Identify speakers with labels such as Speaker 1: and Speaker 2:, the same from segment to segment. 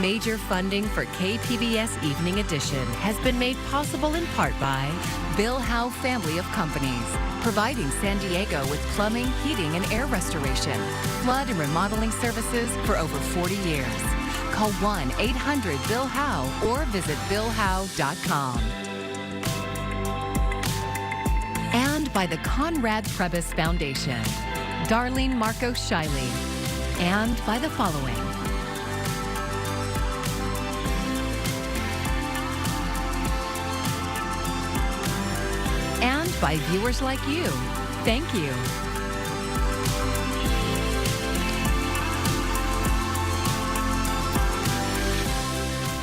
Speaker 1: Major funding for KPBS Evening Edition has been made possible in part by Bill Howe Family of Companies, providing San Diego with plumbing, heating, and air restoration, flood and remodeling services for over 40 years. Call 1-800-BILL-HOWE or visit BillHowe.com. And by the Conrad Trebas Foundation, Darlene Marcos Shiley, and by the following. And by viewers like you. Thank you.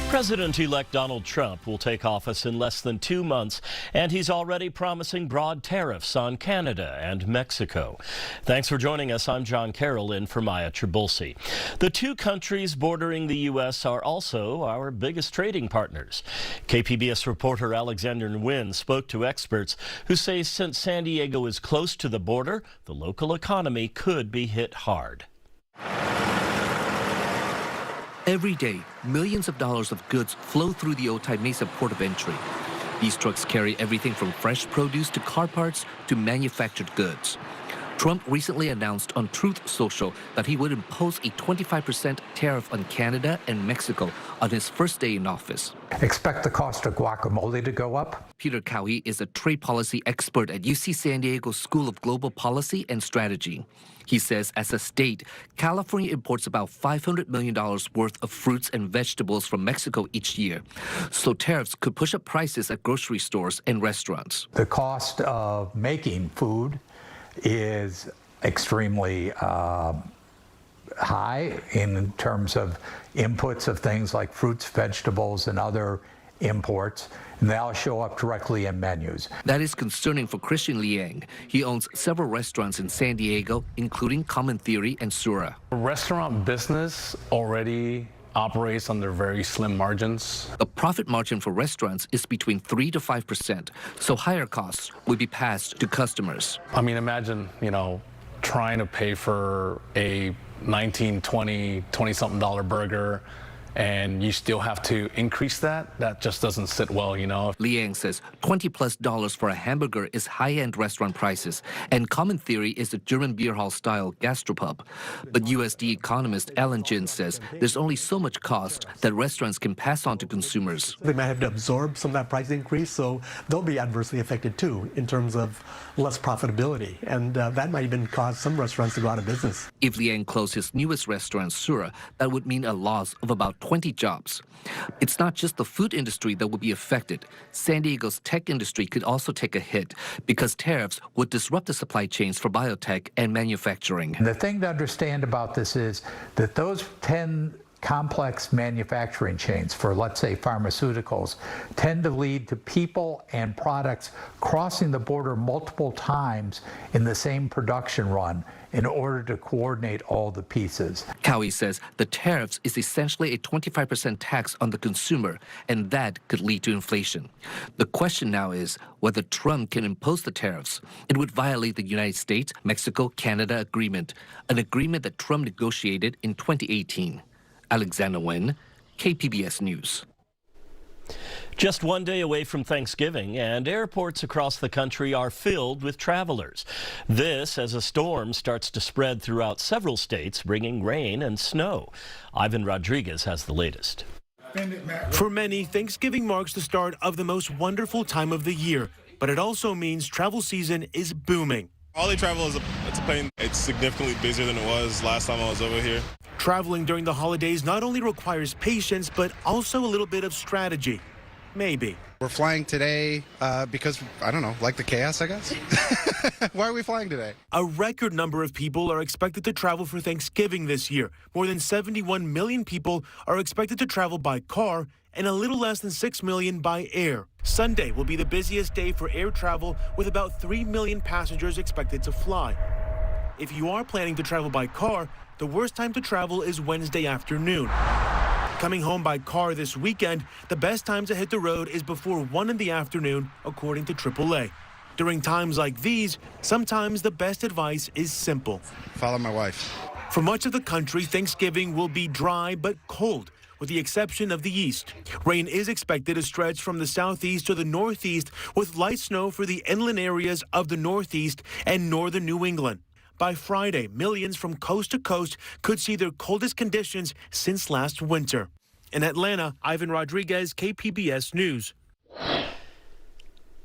Speaker 2: President-elect Donald Trump will take office in less than 2 months, and he's already promising broad tariffs on Canada and Mexico. Thanks for joining us. I'm John Carroll in for Maya Trabulsi. The two countries bordering the U.S. are also our biggest trading partners. KPBS reporter Alexander Nguyen spoke to experts who say since San Diego is close to the border, the local economy could be hit hard.
Speaker 3: Every day, millions of dollars of goods flow through the Otay Mesa port of entry. These trucks carry everything from fresh produce to car parts to manufactured goods. Trump recently announced on Truth Social that he would impose a 25% tariff on Canada and Mexico on his first day in office.
Speaker 4: Expect the cost of guacamole to go up.
Speaker 3: Peter Cowie is a trade policy expert at UC San Diego School of Global Policy and Strategy. He says as a state, California imports about $500 million worth of fruits and vegetables from Mexico each year. So tariffs could push up prices at grocery stores and restaurants.
Speaker 4: The cost of making food is extremely high in terms of inputs of things like fruits, vegetables, and other imports, and they'll show up directly in menus.
Speaker 3: That is concerning for Christian Liang. He owns several restaurants in San Diego, including Common Theory and Sura.
Speaker 5: Restaurant business already operates under very slim margins.
Speaker 3: The profit margin for restaurants is between 3 to 5%, so higher costs will be passed to customers.
Speaker 5: I mean, imagine, trying to pay for a $19, $20-something burger, and you still have to increase that. That just doesn't sit well,
Speaker 3: Liang says $20+ for a hamburger is high-end restaurant prices, and Common Theory is a German beer hall-style gastropub. But USD economist Alan Jin says there's only so much cost that restaurants can pass on to consumers.
Speaker 6: They might have to absorb some of that price increase, so they'll be adversely affected too in terms of less profitability, and that might even cause some restaurants to go out of business.
Speaker 3: If Liang closed his newest restaurant, Sura, that would mean a loss of about 20 jobs. It's not just the food industry that will be affected. San Diego's tech industry could also take a hit because tariffs would disrupt the supply chains for biotech and manufacturing.
Speaker 4: And the thing to understand about this is that those 10 complex manufacturing chains for, let's say, pharmaceuticals tend to lead to people and products crossing the border multiple times in the same production run in order to coordinate all the pieces.
Speaker 3: Cowie says the tariffs is essentially a 25% tax on the consumer, and that could lead to inflation. The question now is whether Trump can impose the tariffs. It would violate the United States, Mexico, Canada agreement, an agreement that Trump negotiated in 2018. Alexander Nguyen, KPBS News.
Speaker 2: Just one day away from Thanksgiving, and airports across the country are filled with travelers. This as a storm starts to spread throughout several states, bringing rain and snow. Ivan Rodriguez has the latest.
Speaker 7: For many, Thanksgiving marks the start of the most wonderful time of the year, but it also means travel season is booming.
Speaker 8: Holiday travel it's a pain. It's significantly busier than it was last time I was over here.
Speaker 7: Traveling during the holidays not only requires patience, but also a little bit of strategy. Maybe.
Speaker 9: We're flying today because, I don't know, like the chaos, I guess? Why are we flying today?
Speaker 7: A record number of people are expected to travel for Thanksgiving this year. More than 71 million people are expected to travel by car and a little less than 6 million by air. Sunday will be the busiest day for air travel with about 3 million passengers expected to fly. If you are planning to travel by car, the worst time to travel is Wednesday afternoon. Coming home by car this weekend, the best time to hit the road is before 1 in the afternoon, according to AAA. During times like these, sometimes the best advice is simple.
Speaker 9: Follow my wife.
Speaker 7: For much of the country, Thanksgiving will be dry but cold, with the exception of the east. Rain is expected to stretch from the southeast to the northeast, with light snow for the inland areas of the northeast and northern New England. By Friday, millions from coast to coast could see their coldest conditions since last winter. In Atlanta, Ivan Rodriguez, KPBS News.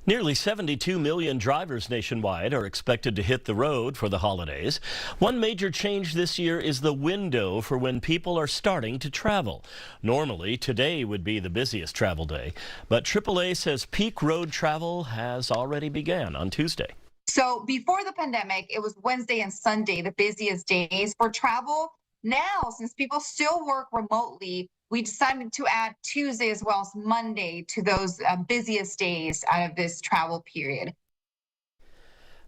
Speaker 2: Nearly 72 million drivers nationwide are expected to hit the road for the holidays. One major change this year is the window for when people are starting to travel. Normally, today would be the busiest travel day, but AAA says peak road travel has already begun on Tuesday.
Speaker 10: So before the pandemic, it was Wednesday and Sunday, the busiest days for travel. Now, since people still work remotely, we decided to add Tuesday as well as Monday to those busiest days out of this travel period.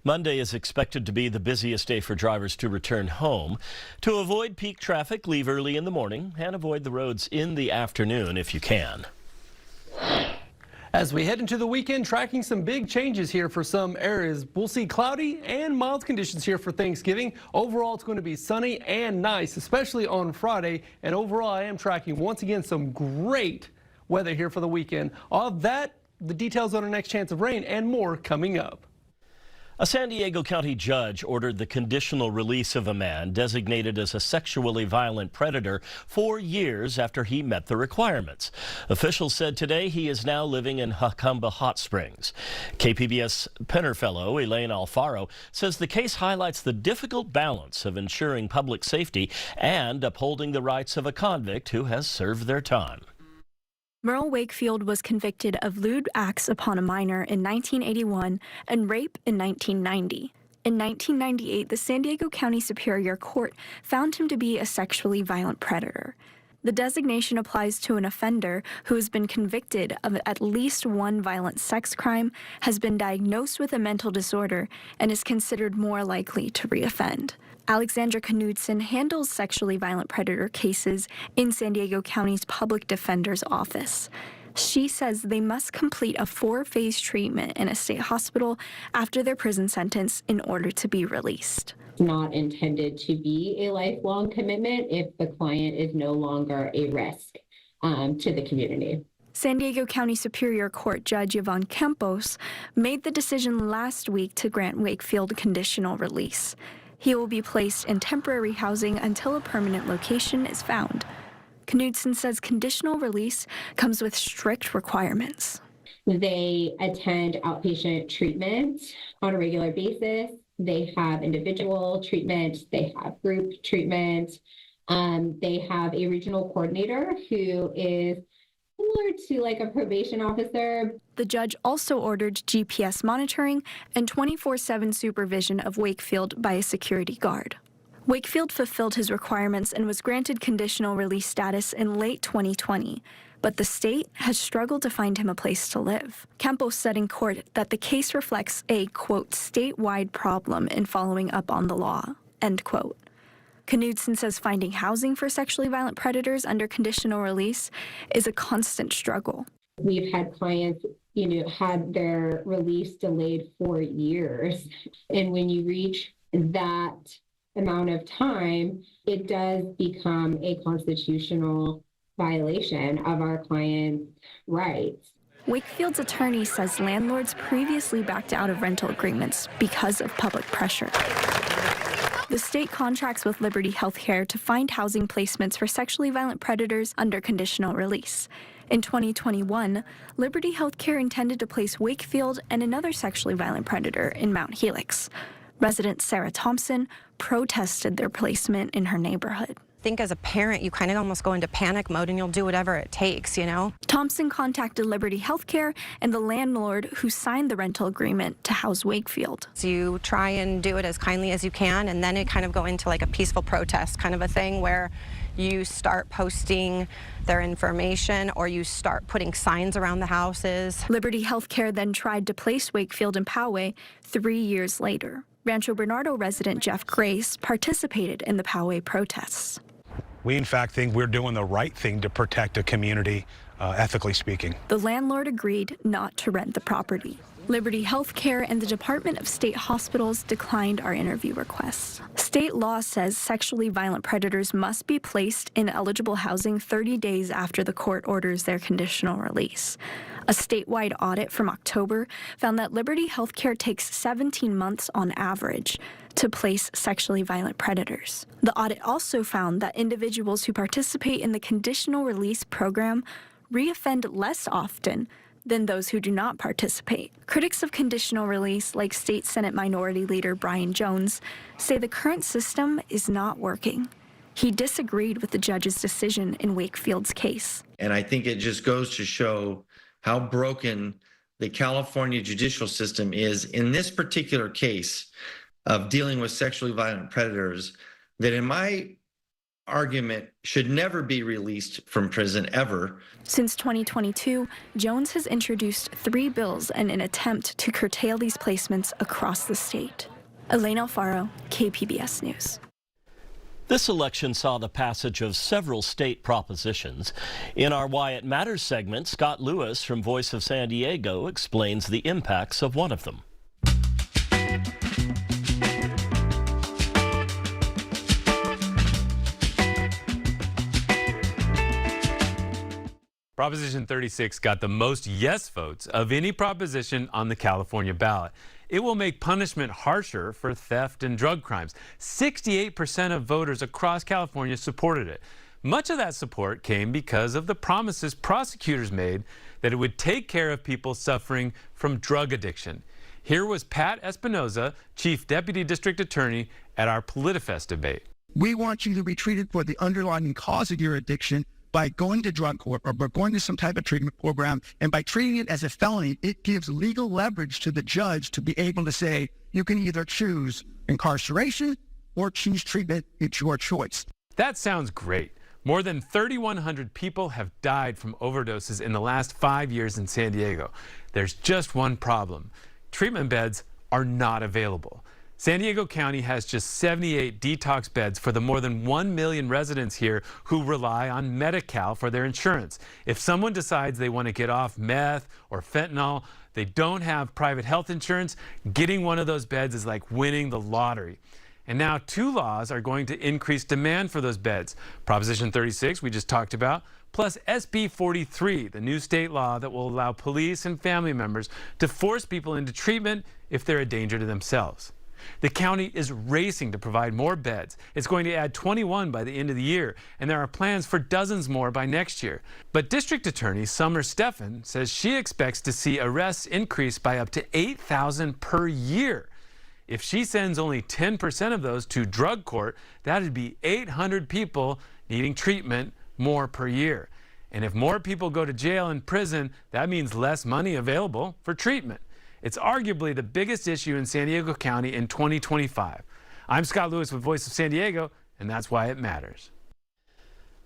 Speaker 2: Monday is expected to be the busiest day for drivers to return home. To avoid peak traffic, leave early in the morning and avoid the roads in the afternoon if you can.
Speaker 11: As we head into the weekend, tracking some big changes here for some areas. We'll see cloudy and mild conditions here for Thanksgiving. Overall, it's going to be sunny and nice, especially on Friday. And overall, I am tracking once again some great weather here for the weekend. All of that, the details on our next chance of rain and more coming up.
Speaker 2: A San Diego County judge ordered the conditional release of a man designated as a sexually violent predator 4 years after he met the requirements. Officials said today he is now living in Jacumba Hot Springs. KPBS Penner Fellow Elaine Alfaro says the case highlights the difficult balance of ensuring public safety and upholding the rights of a convict who has served their time.
Speaker 12: Merle Wakefield was convicted of lewd acts upon a minor in 1981 and rape in 1990. In 1998, the San Diego County Superior Court found him to be a sexually violent predator. The designation applies to an offender who has been convicted of at least one violent sex crime, has been diagnosed with a mental disorder, and is considered more likely to reoffend. Alexandra Knudsen handles sexually violent predator cases in San Diego County's Public Defender's Office. She says they must complete a 4-phase treatment in a state hospital after their prison sentence in order to be released.
Speaker 13: It's not intended to be a lifelong commitment if the client is no longer a risk to the community.
Speaker 12: San Diego County Superior Court Judge Yvonne Campos made the decision last week to grant Wakefield conditional release. He will be placed in temporary housing until a permanent location is found. Knudsen says conditional release comes with strict requirements.
Speaker 13: They attend outpatient treatment on a regular basis. They have individual treatment. They have group treatment. They have a regional coordinator who is similar to like a probation officer.
Speaker 12: The judge also ordered GPS monitoring and 24/7 supervision of Wakefield by a security guard. Wakefield fulfilled his requirements and was granted conditional release status in late 2020, but the state has struggled to find him a place to live. Campos said in court that the case reflects a, quote, statewide problem in following up on the law, end quote. Knudsen says finding housing for sexually violent predators under conditional release is a constant struggle.
Speaker 13: We've had clients, had their release delayed for years. And when you reach that amount of time, it does become a constitutional violation of our clients' rights.
Speaker 12: Wakefield's attorney says landlords previously backed out of rental agreements because of public pressure. The state contracts with Liberty Healthcare to find housing placements for sexually violent predators under conditional release. In 2021, Liberty Healthcare intended to place Wakefield and another sexually violent predator in Mount Helix. Resident Sarah Thompson protested their placement in her neighborhood.
Speaker 14: I think as a parent, you kind of almost go into panic mode and you'll do whatever it takes,
Speaker 12: Thompson contacted Liberty Healthcare and the landlord who signed the rental agreement to house Wakefield.
Speaker 14: So you try and do it as kindly as you can, and then it kind of go into like a peaceful protest kind of a thing where you start posting their information or you start putting signs around the houses.
Speaker 12: Liberty Healthcare then tried to place Wakefield in Poway 3 years later. Rancho Bernardo resident Jeff Grace participated in the Poway protests.
Speaker 15: We, in fact, think we're doing the right thing to protect a community, ethically speaking.
Speaker 12: The landlord agreed not to rent the property. Liberty Healthcare and the Department of State Hospitals declined our interview requests. State law says sexually violent predators must be placed in eligible housing 30 days after the court orders their conditional release. A statewide audit from October found that Liberty Healthcare takes 17 months on average to place sexually violent predators. The audit also found that individuals who participate in the conditional release program reoffend less often than those who do not participate. Critics of conditional release, like State Senate Minority Leader Brian Jones, say the current system is not working. He disagreed with the judge's decision in Wakefield's case.
Speaker 16: And I think it just goes to show how broken the California judicial system is in this particular case of dealing with sexually violent predators, that in my argument should never be released from prison ever.
Speaker 12: Since 2022, Jones has introduced 3 bills in an attempt to curtail these placements across the state. Elaine Alfaro, KPBS News.
Speaker 2: This election saw the passage of several state propositions. In our Why It Matters segment, Scott Lewis from Voice of San Diego explains the impacts of one of them.
Speaker 17: Proposition 36 got the most yes votes of any proposition on the California ballot. It will make punishment harsher for theft and drug crimes. 68% of voters across California supported it. Much of that support came because of the promises prosecutors made that it would take care of people suffering from drug addiction. Here was Pat Espinoza, Chief Deputy District Attorney, at our PolitiFest debate.
Speaker 18: We want you to be treated for the underlying cause of your addiction by going to drug court or by going to some type of treatment program, and by treating it as a felony, it gives legal leverage to the judge to be able to say, you can either choose incarceration or choose treatment. It's your choice.
Speaker 17: That sounds great. More than 3,100 people have died from overdoses in the last 5 years in San Diego. There's just one problem. Treatment beds are not available. San Diego County has just 78 detox beds for the more than 1 million residents here who rely on Medi-Cal for their insurance. If someone decides they want to get off meth or fentanyl, they don't have private health insurance, getting one of those beds is like winning the lottery. And now 2 laws are going to increase demand for those beds. Proposition 36, we just talked about, plus SB 43, the new state law that will allow police and family members to force people into treatment if they're a danger to themselves. The county is racing to provide more beds. It's going to add 21 by the end of the year, and there are plans for dozens more by next year. But District Attorney Summer Stephan says she expects to see arrests increase by up to 8,000 per year. If she sends only 10% of those to drug court, that would be 800 people needing treatment more per year. And if more people go to jail and prison, that means less money available for treatment. It's arguably the biggest issue in San Diego County in 2025. I'm Scott Lewis with Voice of San Diego, and that's why it matters.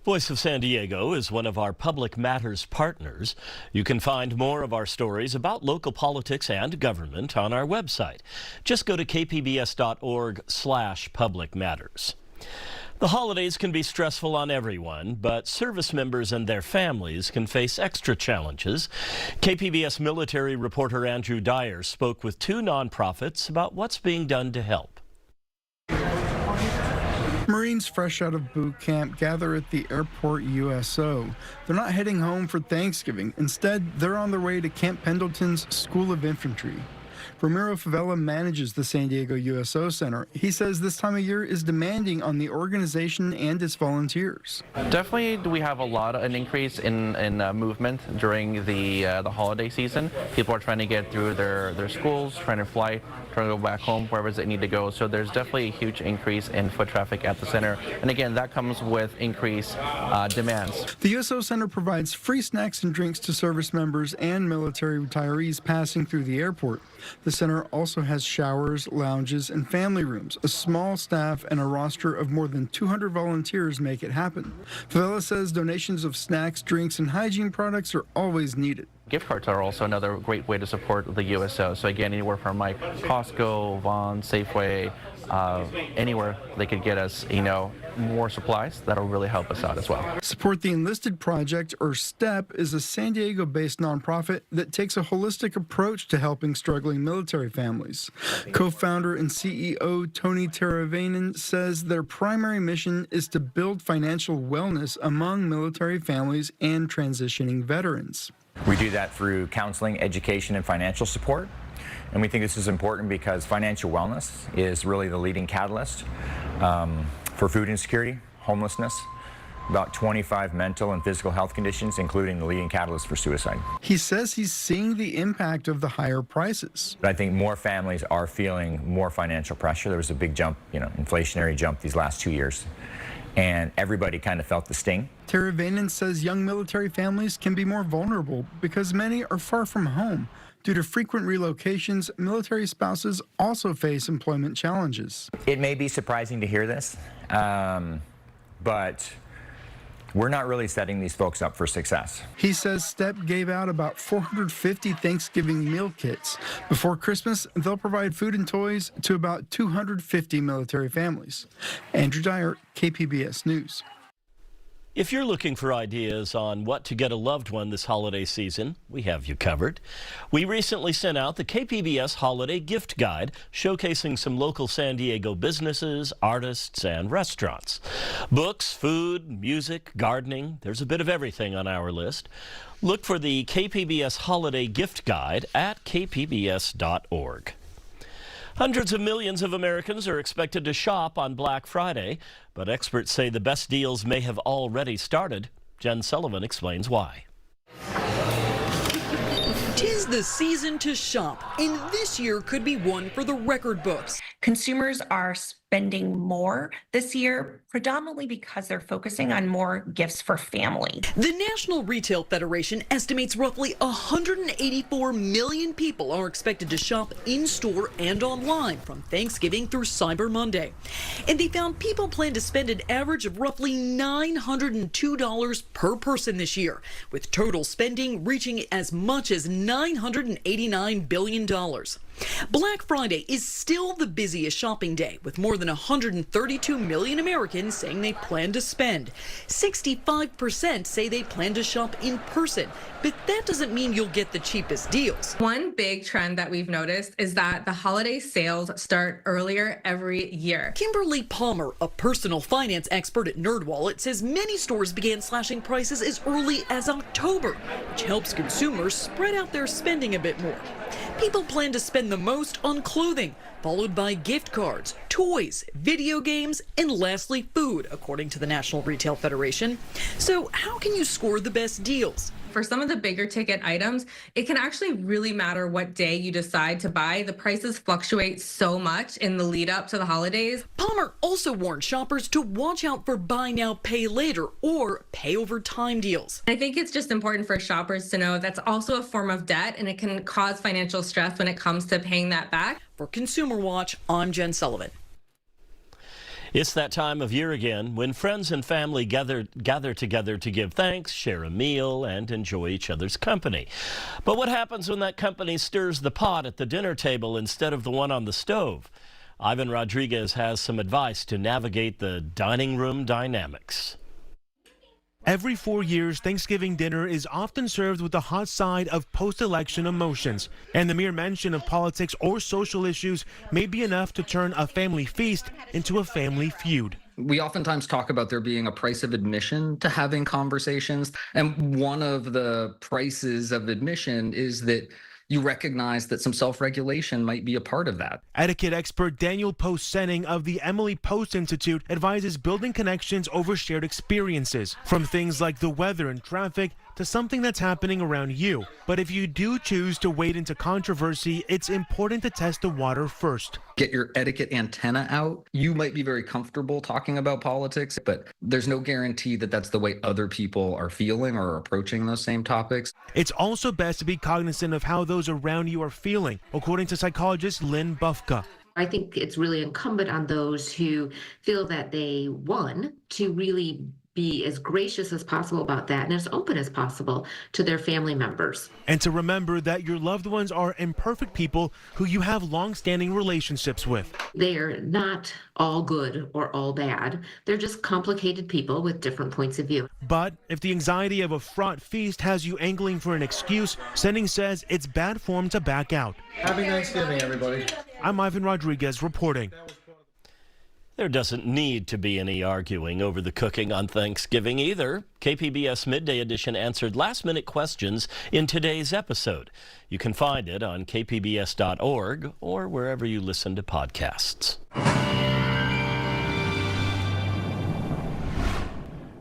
Speaker 2: Voice of San Diego is one of our Public Matters partners. You can find more of our stories about local politics and government on our website. Just go to kpbs.org/public matters. The holidays can be stressful on everyone, but service members and their families can face extra challenges. KPBS military reporter Andrew Dyer spoke with 2 nonprofits about what's being done to help.
Speaker 19: Marines fresh out of boot camp gather at the airport USO. They're not heading home for Thanksgiving. Instead, they're on their way to Camp Pendleton's School of Infantry. Ramiro Favela manages the San Diego USO Center. He says this time of year is demanding on the organization and its volunteers.
Speaker 20: Definitely, we have an increase in movement during the holiday season. People are trying to get through their schools, trying to fly, trying to go back home, wherever they need to go. So there's definitely a huge increase in foot traffic at the center. And again, that comes with increased demands.
Speaker 19: The USO Center provides free snacks and drinks to service members and military retirees passing through the airport. The center also has showers, lounges, and family rooms. A small staff and a roster of more than 200 volunteers make it happen. Favela says donations of snacks, drinks, and hygiene products are always needed.
Speaker 20: Gift cards are also another great way to support the USO. So again, anywhere from like Costco, Vaughn, Safeway, anywhere they could get us, more supplies, that'll really help us out as well.
Speaker 19: Support the Enlisted Project, or STEP, is a San Diego-based nonprofit that takes a holistic approach to helping struggling military families. Co-founder and CEO Tony Teravainen says their primary mission is to build financial wellness among military families and transitioning veterans.
Speaker 21: We do that through counseling, education, and financial support. And we think this is important because financial wellness is really the leading catalyst for food insecurity, homelessness, about 25 mental and physical health conditions, including the leading catalyst for suicide.
Speaker 19: He says he's seeing the impact of the higher prices.
Speaker 21: I think more families are feeling more financial pressure. There was a big jump, inflationary jump these last 2 years. And everybody kind of felt the sting.
Speaker 19: Teravainen says young military families can be more vulnerable because many are far from home. Due to frequent relocations, military spouses also face employment challenges.
Speaker 21: It may be surprising to hear this, but we're not really setting these folks up for success.
Speaker 19: He says STEP gave out about 450 Thanksgiving meal kits. Before Christmas, they'll provide food and toys to about 250 military families. Andrew Dyer, KPBS News.
Speaker 2: If you're looking for ideas on what to get a loved one this holiday season, we have you covered. We recently sent out the KPBS Holiday Gift Guide, showcasing some local San Diego businesses, artists, and restaurants. Books, food, music, gardening, there's a bit of everything on our list. Look for the KPBS Holiday Gift Guide at kpbs.org. Hundreds of millions of Americans are expected to shop on Black Friday, but experts say the best deals may have already started. Jen Sullivan explains why.
Speaker 22: 'Tis the season to shop, and this year could be one for the record books.
Speaker 23: Consumers are spending more this year, predominantly because they're focusing on more gifts for family.
Speaker 22: The National Retail Federation estimates roughly 184 million people are expected to shop in-store and online from Thanksgiving through Cyber Monday. And they found people plan to spend an average of roughly $902 per person this year, with total spending reaching as much as $989 billion. Black Friday is still the busiest shopping day, with more than 132 million Americans saying they plan to spend. 65% say they plan to shop in person, but that doesn't mean you'll get the cheapest deals.
Speaker 24: One big trend that we've noticed is that the holiday sales start earlier every year.
Speaker 22: Kimberly Palmer, a personal finance expert at NerdWallet, says many stores began slashing prices as early as October, which helps consumers spread out their spending a bit more. People plan to spend the most on clothing, followed by gift cards, toys, video games, and lastly food, according to the National Retail Federation. So how can you score the best deals?
Speaker 24: For some of the bigger ticket items, it can actually really matter what day you decide to buy. The prices fluctuate so much in the lead up to the holidays.
Speaker 22: Palmer also warned shoppers to watch out for buy now, pay later or pay over time deals.
Speaker 24: I think it's just important for shoppers to know that's also a form of debt, and it can cause financial stress when it comes to paying that back.
Speaker 22: For Consumer Watch, I'm Jen Sullivan.
Speaker 2: It's that time of year again when friends and family gather together to give thanks, share a meal, and enjoy each other's company. But what happens when that company stirs the pot at the dinner table instead of the one on the stove? Ivan Rodriguez has some advice to navigate the dining room dynamics.
Speaker 7: Every 4 years, Thanksgiving dinner is often served with the hot side of post-election emotions, and the mere mention of politics or social issues may be enough to turn a family feast into a family feud.
Speaker 25: We oftentimes talk about there being a price of admission to having conversations, and one of the prices of admission is that you recognize that some self-regulation might be a part of that.
Speaker 7: Etiquette expert Daniel Post-Senning of the Emily Post Institute advises building connections over shared experiences, from things like the weather and traffic to something that's happening around you. But if you do choose to wade into controversy, it's important to test the water first.
Speaker 25: Get your etiquette antenna out. You might be very comfortable talking about politics, but there's no guarantee that that's the way other people are feeling or approaching those same topics.
Speaker 7: It's also best to be cognizant of how those around you are feeling, according to psychologist Lynn Bufka.
Speaker 26: I think it's really incumbent on those who feel that they won to really
Speaker 1: be as gracious as possible about that and as open as possible to their family members.
Speaker 7: And to remember that your loved ones are imperfect people who you have long-standing relationships with.
Speaker 1: They are not all good or all bad. They're just complicated people with different points of view.
Speaker 7: But if the anxiety of a fraught feast has you angling for an excuse, Sending says it's bad form to back out.
Speaker 18: Happy Thanksgiving, everybody.
Speaker 7: I'm Ivan Rodriguez reporting.
Speaker 2: There doesn't need to be any arguing over the cooking on Thanksgiving either. KPBS Midday Edition answered last-minute questions in today's episode. You can find it on kpbs.org or wherever you listen to podcasts.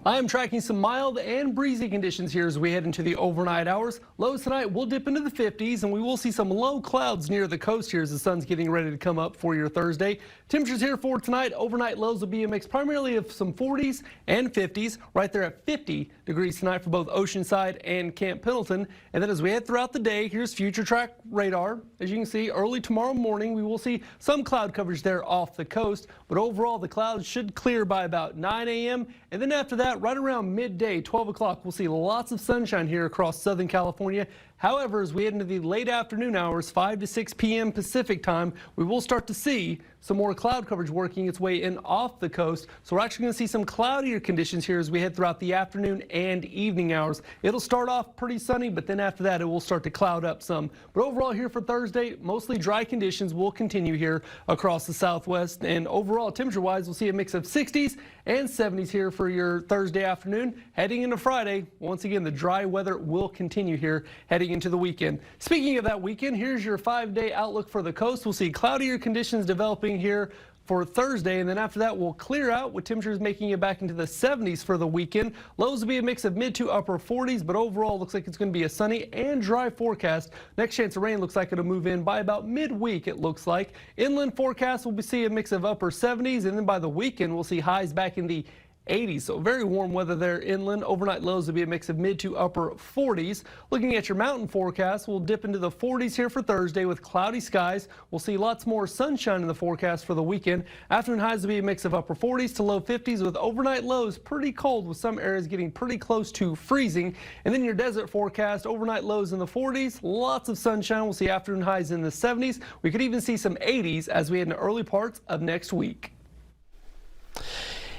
Speaker 11: I am tracking some mild and breezy conditions here as we head into the overnight hours. Lows tonight will dip into the 50s, and we will see some low clouds near the coast here as the sun's getting ready to come up for your Thursday. Temperatures here for tonight, overnight lows will be a mix primarily of some 40s and 50s, right there at 50 degrees tonight for both Oceanside and Camp Pendleton. And then as we head throughout the day, here's future track radar. As you can see, early tomorrow morning, we will see some cloud coverage there off the coast, but overall the clouds should clear by about 9 a.m. And then after that, right around midday, 12 o'clock, we'll see lots of sunshine here across Southern California. However, as we head into the late afternoon hours, 5 to 6 p.m. Pacific time, we will start to see some more cloud coverage working its way in off the coast. So we're actually going to see some cloudier conditions here as we head throughout the afternoon and evening hours. It'll start off pretty sunny, but then after that, it will start to cloud up some. But overall here for Thursday, mostly dry conditions will continue here across the southwest. And overall, temperature-wise, we'll see a mix of 60s and 70s here for your Thursday afternoon. Heading into Friday, once again, the dry weather will continue here heading into the weekend. Speaking of that weekend, here's your 5-day outlook for the coast. We'll see cloudier conditions developing here for Thursday, and then after that we'll clear out with temperatures making it back into the 70s for the weekend. Lows will be a mix of mid to upper 40s, but overall looks like it's going to be a sunny and dry forecast. Next chance of rain looks like it'll move in by about midweek, it looks like. Inland forecast will see a mix of upper 70s, and then by the weekend we'll see highs back in the 80s. So very warm weather there inland. Overnight lows will be a mix of mid to upper 40s. Looking at your mountain forecast, we'll dip into the 40s here for Thursday with cloudy skies. We'll see lots more sunshine in the forecast for the weekend. Afternoon highs will be a mix of upper 40s to low 50s with overnight lows pretty cold with some areas getting pretty close to freezing. And then your desert forecast, overnight lows in the 40s, lots of sunshine. We'll see afternoon highs in the 70s. We could even see some 80s as we head into early parts of next week.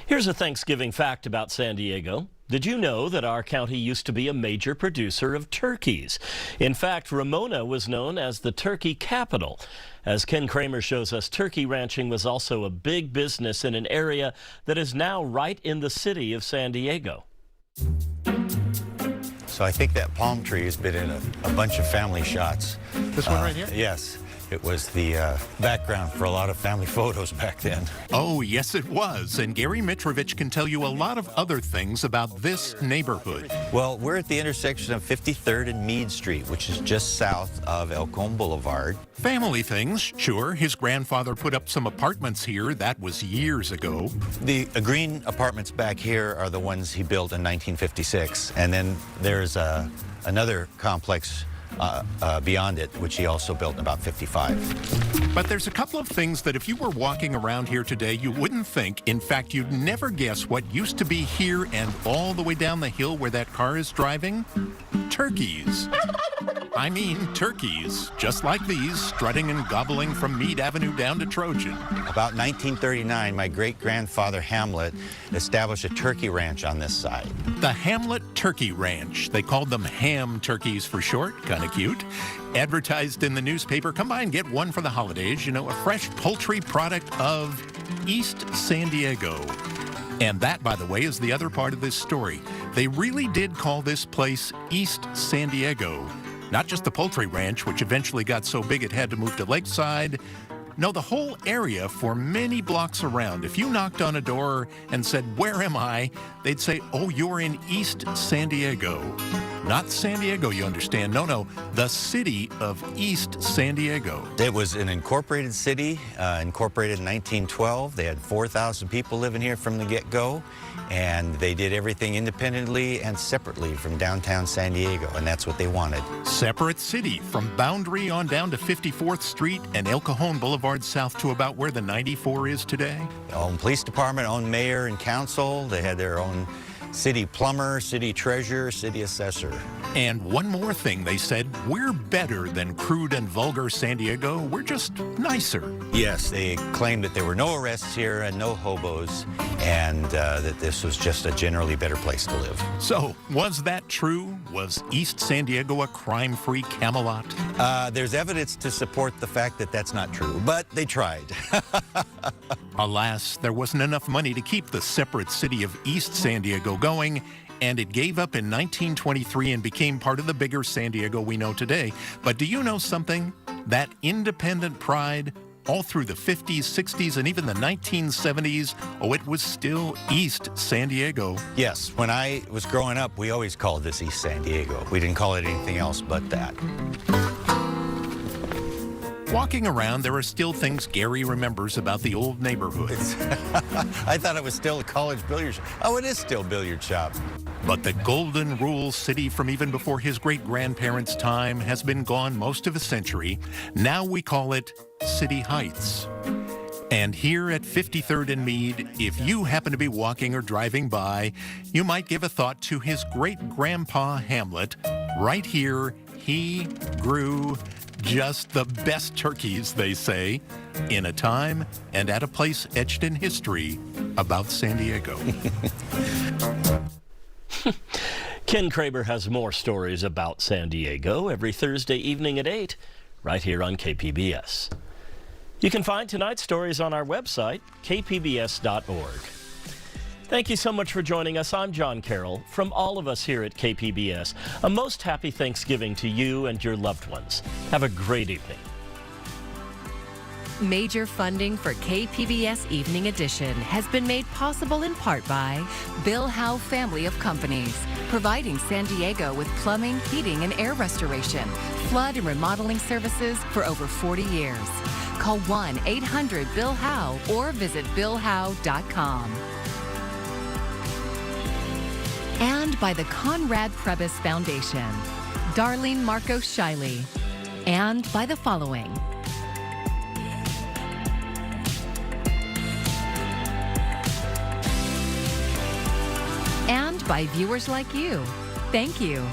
Speaker 2: Here's a Thanksgiving fact about San Diego. Did you know that our county used to be a major producer of turkeys? In fact, Ramona was known as the turkey capital. As Ken Kramer shows us, turkey ranching was also a big business in an area that is now right in the city of San Diego.
Speaker 3: So I think that palm tree has been in a bunch of family shots.
Speaker 4: This one right here?
Speaker 3: Yes. It was the background for a lot of family photos back then.
Speaker 5: Oh, yes, it was. And Gary Mitrovich can tell you a lot of other things about this neighborhood.
Speaker 3: Well, we're at the intersection of 53rd and Meade Street, which is just south of El Cajon Boulevard.
Speaker 5: Family things, sure. His grandfather put up some apartments here. That was years ago.
Speaker 3: The green apartments back here are the ones he built in 1956. And then there's another complex beyond it, which he also built in about 55.
Speaker 5: But there's a couple of things that if you were walking around here today, you wouldn't think. In fact, you'd never guess what used to be here and all the way down the hill where that car is driving. Turkeys. I mean turkeys, just like these, strutting and gobbling from Meade Avenue down to Trojan.
Speaker 3: About 1939, my great-grandfather Hamlet established a turkey ranch on this side.
Speaker 5: The Hamlet Turkey Ranch. They called them ham turkeys for short. Kind of cute. Advertised in the newspaper, come by and get one for the holidays. You know, a fresh poultry product of East San Diego. And that, by the way, is the other part of this story. They really did call this place East San Diego. Not just the poultry ranch, which eventually got so big it had to move to Lakeside. No, the whole area for many blocks around. If you knocked on a door and said, "Where am I?" they'd say, "Oh, you're in East San Diego." Not San Diego, you understand. No, the city of East San Diego.
Speaker 3: It was an incorporated city, incorporated in 1912. They had 4,000 people living here from the get-go, and they did everything independently and separately from downtown San Diego, and that's what they wanted.
Speaker 5: Separate city from Boundary on down to 54th Street and El Cajon Boulevard south to about where the 94 is today.
Speaker 3: Own police department, own mayor and council. They had their own city plumber, city treasurer, city assessor.
Speaker 5: And one more thing they said, we're better than crude and vulgar San Diego. We're just nicer.
Speaker 3: Yes, they claimed that there were no arrests here and no hobos, and that this was just a generally better place to live.
Speaker 5: So, was that true? Was East San Diego a crime-free Camelot?
Speaker 3: There's evidence to support the fact that that's not true, but they tried.
Speaker 5: Alas, there wasn't enough money to keep the separate city of East San Diego going, and it gave up in 1923 and became part of the bigger San Diego we know today. But do you know something? That independent pride, all through the 50s, 60s, and even the 1970s, it was still East San Diego.
Speaker 3: Yes, when I was growing up, we always called this East San Diego. We didn't call it anything else but that.
Speaker 5: Walking around, there are still things Gary remembers about the old neighborhood.
Speaker 3: I thought it was still a college billiard shop. Oh, it is still a billiard shop.
Speaker 5: But the Golden Rule City from even before his great-grandparents' time has been gone most of a century. Now we call it City Heights. And here at 53rd and Meade, if you happen to be walking or driving by, you might give a thought to his great-grandpa Hamlet. Right here, he grew just the best turkeys, they say, in a time and at a place etched in history about San Diego.
Speaker 2: Ken Kraber has more stories about San Diego every Thursday evening at 8, right here on KPBS. You can find tonight's stories on our website, kpbs.org. Thank you so much for joining us. I'm John Carroll. From all of us here at KPBS, a most happy Thanksgiving to you and your loved ones. Have a great evening.
Speaker 4: Major funding for KPBS Evening Edition has been made possible in part by Bill Howe Family of Companies, providing San Diego with plumbing, heating, and air restoration, flood and remodeling services for over 40 years. Call 1-800-BILL-HOWE or visit billhowe.com. And by the Conrad Prebys Foundation, Darlene Marcos Shiley, and by the following. And by viewers like you. Thank you.